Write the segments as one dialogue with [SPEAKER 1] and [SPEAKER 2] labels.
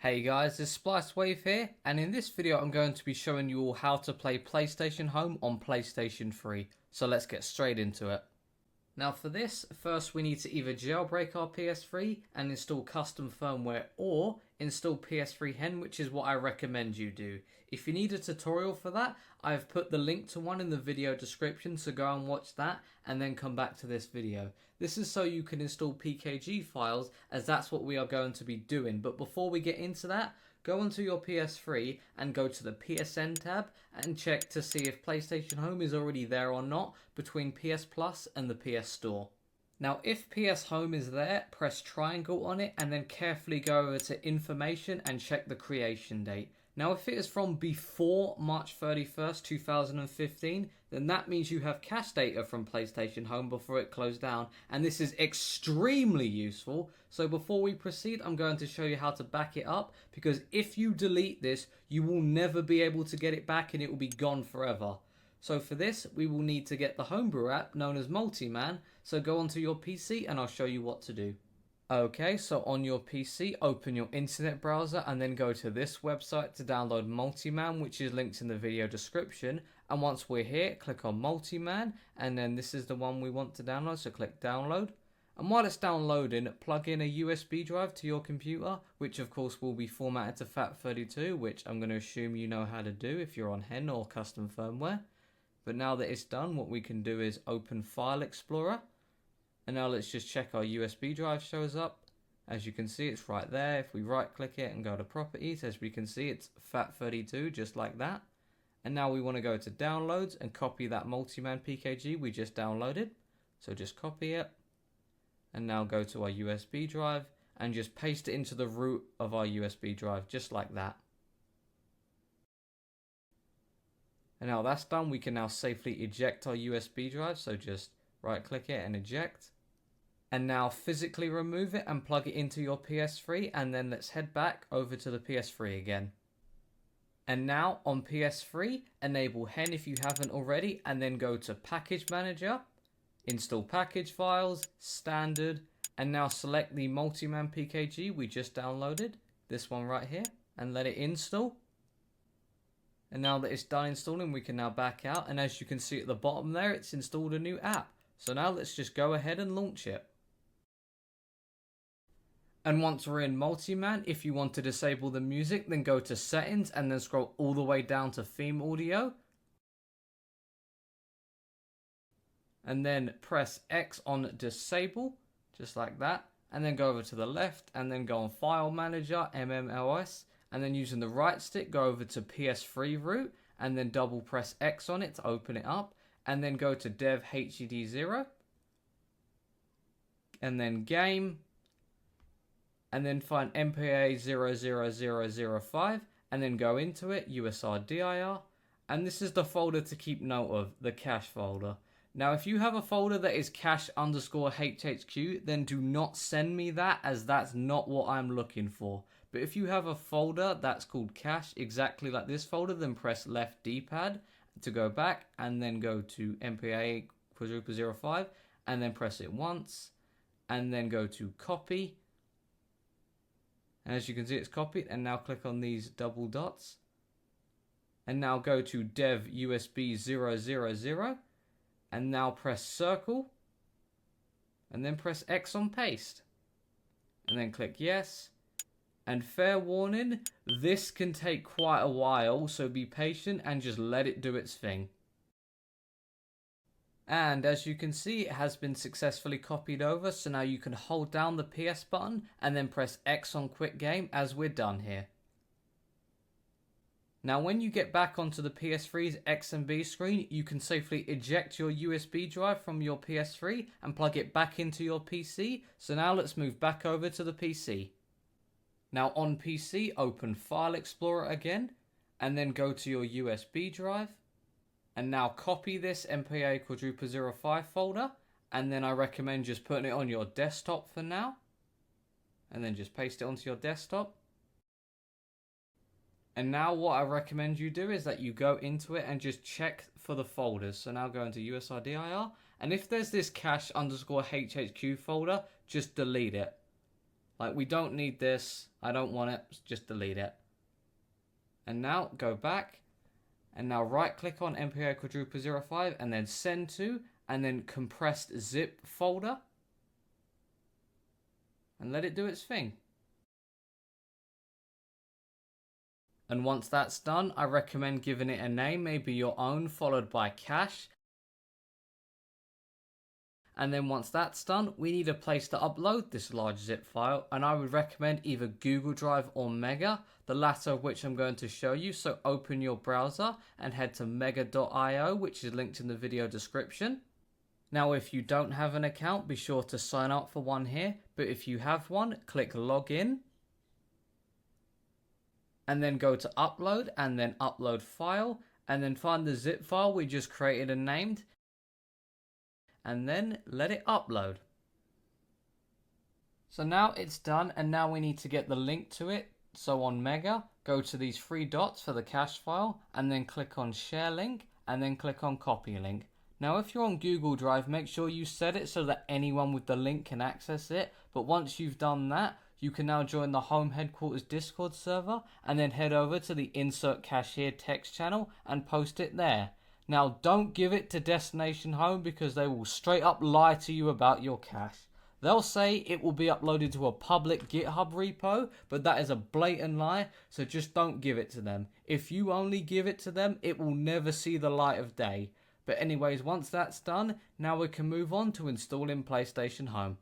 [SPEAKER 1] Hey guys, it's SpliceWave here, and in this video I'm going to be showing you all how to play PlayStation Home on PlayStation 3. So let's get straight into it. Now for this, first we need to either jailbreak our PS3 and install custom firmware, or install PS3 Hen, which is what I recommend you do. If you need a tutorial for that, I've put the link to one in the video description, so go and watch that and then come back to this video. This is so you can install PKG files, as that's what we are going to be doing. But before we get into that, go onto your PS3 and go to the PSN tab and check to see if PlayStation Home is already there or not between PS Plus and the PS Store. Now if PS Home is there, press triangle on it and then carefully go over to information and check the creation date. Now if it is from before March 31st, 2015, then that means you have cache data from PlayStation Home before it closed down, and this is extremely useful. So before we proceed, I'm going to show you how to back it up, because if you delete this, you will never be able to get it back and it will be gone forever. So for this, we will need to get the Homebrew app known as Multiman, so go onto your PC and I'll show you what to do. Okay, so on your PC, open your internet browser and then go to this website to download Multiman, which is linked in the video description. And once we're here, click on Multiman, and then this is the one we want to download, so click download. And while it's downloading, plug in a USB drive to your computer, which of course will be formatted to FAT32, which I'm going to assume you know how to do if you're on Hen or custom firmware. But now that it's done, what we can do is open File Explorer. And now let's just check our USB drive shows up. As you can see, it's right there. If we right click it and go to properties, as we can see, it's FAT32, just like that. And now we want to go to downloads and copy that Multiman PKG we just downloaded. So just copy it. And now go to our USB drive and just paste it into the root of our USB drive, just like that. And now that's done, we can now safely eject our USB drive. So just right click it and eject. And now physically remove it and plug it into your PS3, and then let's head back over to the PS3 again. And now on PS3, enable Hen if you haven't already, and then go to Package Manager, install package files, standard, and now select the Multiman PKG we just downloaded, this one right here, and let it install. And now that it's done installing, we can now back out, and as you can see at the bottom there, it's installed a new app. So now let's just go ahead and launch it. And once we're in Multiman, if you want to disable the music, then go to settings and then scroll all the way down to theme audio. And then press X on disable, just like that. And then go over to the left and then go on File Manager, MMLS. And then using the right stick, go over to PS3 root and then double press X on it to open it up. And then go to Dev HED0. And then Game. And then find MPA 00005 and then go into it, USRDIR, and this is the folder to keep note of, the cache folder. Now if you have a folder that is cache_HHQ, then do not send me that, as that's not what I'm looking for. But if you have a folder that's called cache, exactly like this folder, then press left D-pad to go back and then go to MPA 00005 and then press it once and then go to copy. And as you can see, it's copied, and now click on these double dots. And now go to dev USB 000 and now press circle and then press X on paste. And then click yes. And fair warning, this can take quite a while, so be patient and just let it do its thing. And as you can see, it has been successfully copied over, so now you can hold down the PS button and then press X on Quick Game as we're done here. Now when you get back onto the PS3's X and B screen, you can safely eject your USB drive from your PS3 and plug it back into your PC. So now let's move back over to the PC. Now on PC, open File Explorer again and then go to your USB drive. And now copy this MPA 00005 folder, and then I recommend just putting it on your desktop for now. And then just paste it onto your desktop. And now what I recommend you do is that you go into it and just check for the folders. So now go into USRDIR, and if there's this cache_HHQ folder, just delete it. Like, we don't need this. I don't want it. Just delete it. And now go back. And now right click on MPA quadruple 05 and then send to and then compressed zip folder. And let it do its thing. And once that's done, I recommend giving it a name, maybe your own, followed by cache. And then once that's done, we need a place to upload this large zip file, and I would recommend either Google Drive or Mega, the latter of which I'm going to show you. So open your browser and head to mega.io, which is linked in the video description. Now if you don't have an account, be sure to sign up for one here, but if you have one, click login. And then go to upload and then upload file, and then find the zip file we just created and named. And then let it upload. So now it's done, and now we need to get the link to it. So on Mega, go to these three dots for the cache file, and then click on share link, and then click on copy link. Now if you're on Google Drive, make sure you set it so that anyone with the link can access it. But once you've done that, you can now join the Home Headquarters Discord server, and then head over to the Insert Cache Here text channel and post it there. Now, don't give it to Destination Home because they will straight up lie to you about your cache. They'll say it will be uploaded to a public GitHub repo, but that is a blatant lie, so just don't give it to them. If you only give it to them, it will never see the light of day. But anyways, once that's done, now we can move on to installing PlayStation Home.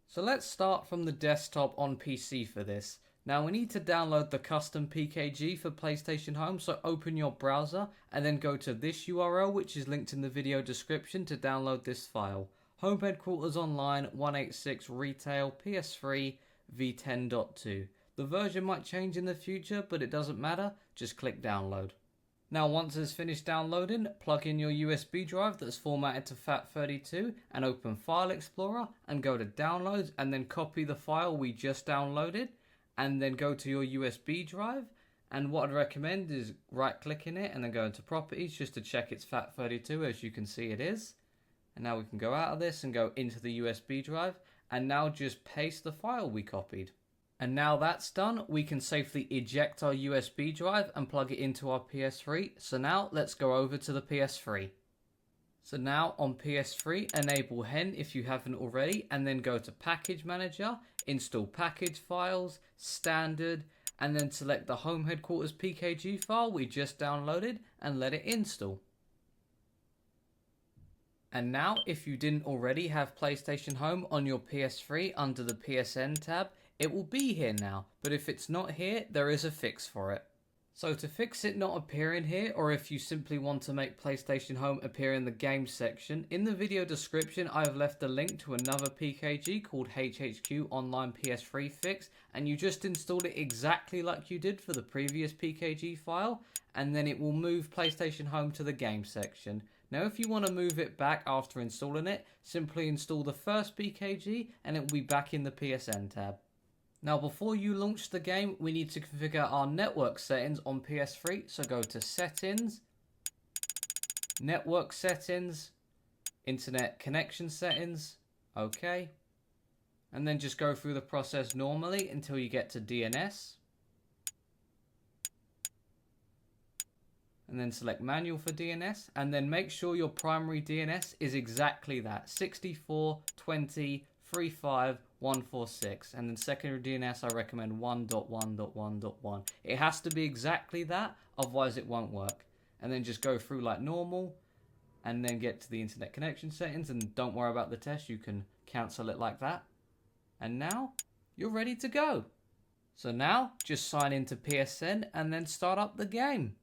[SPEAKER 1] So let's start from the desktop on PC for this. Now we need to download the custom PKG for PlayStation Home, so open your browser and then go to this URL, which is linked in the video description, to download this file. Home Headquarters Online 186 Retail PS3 v10.2. The version might change in the future, but it doesn't matter, just click download. Now once it's finished downloading, plug in your USB drive that's formatted to FAT32 and open File Explorer and go to Downloads and then copy the file we just downloaded. And then go to your USB drive, and what I'd recommend is right clicking it and then go into properties just to check it's FAT32, as you can see it is. And now we can go out of this and go into the USB drive, and now just paste the file we copied. And now that's done, we can safely eject our USB drive and plug it into our PS3. So now let's go over to the PS3. So now on PS3, enable Hen if you haven't already, and then go to Package Manager, install package files, standard, and then select the Home Headquarters PKG file we just downloaded and let it install. And now if you didn't already have PlayStation Home on your PS3 under the PSN tab, it will be here now, but if it's not here, there is a fix for it. So to fix it not appearing here, or if you simply want to make PlayStation Home appear in the games section, in the video description I have left a link to another PKG called HHQ Online PS3 Fix, and you just install it exactly like you did for the previous PKG file, and then it will move PlayStation Home to the games section. Now if you want to move it back after installing it, simply install the first PKG and it will be back in the PSN tab. Now before you launch the game, we need to configure our network settings on PS3. So go to Settings, Network Settings, Internet Connection Settings, OK. And then just go through the process normally until you get to DNS. And then select Manual for DNS, and then make sure your primary DNS is exactly that, 64.20.35.146, and then secondary DNS I recommend 1.1.1.1. It has to be exactly that, otherwise it won't work. And then just go through like normal, and then get to the internet connection settings, and don't worry about the test, you can cancel it like that. And now, you're ready to go. So now, just sign into PSN, and then start up the game.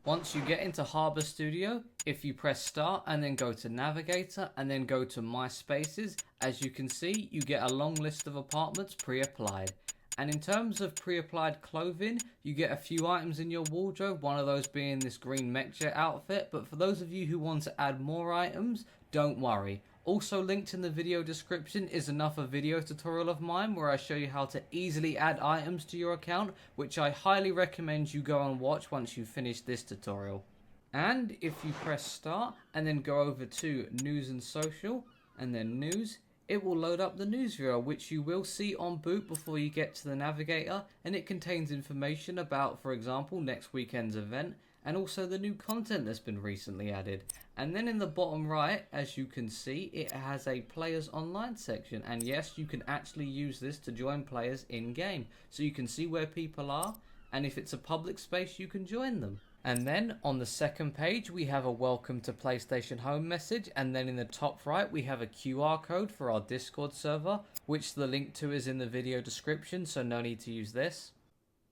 [SPEAKER 1] Once you get into Harbor Studio, if you press start and then go to navigator and then go to my spaces, as you can see, you get a long list of apartments pre-applied. And in terms of pre-applied clothing, you get a few items in your wardrobe, one of those being this green mechjet outfit. But for those of you who want to add more items, don't worry. Also linked in the video description is another video tutorial of mine where I show you how to easily add items to your account, which I highly recommend you go and watch once you finish this tutorial. And if you press start and then go over to news and social and then news, It will load up the news viewer, which you will see on boot before you get to the navigator, and it contains information about, for example, next weekend's event and also the new content that's been recently added. And then in the bottom right, as you can see, it has a players online section, and yes, you can actually use this to join players in game, so you can see where people are, and if it's a public space you can join them. And then on the second page we have a welcome to PlayStation Home message, and then in the top right we have a QR code for our Discord server, which the link to is in the video description, so no need to use this.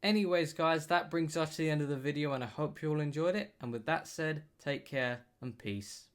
[SPEAKER 1] Anyways guys, that brings us to the end of the video, and I hope you all enjoyed it, and with that said, take care and peace.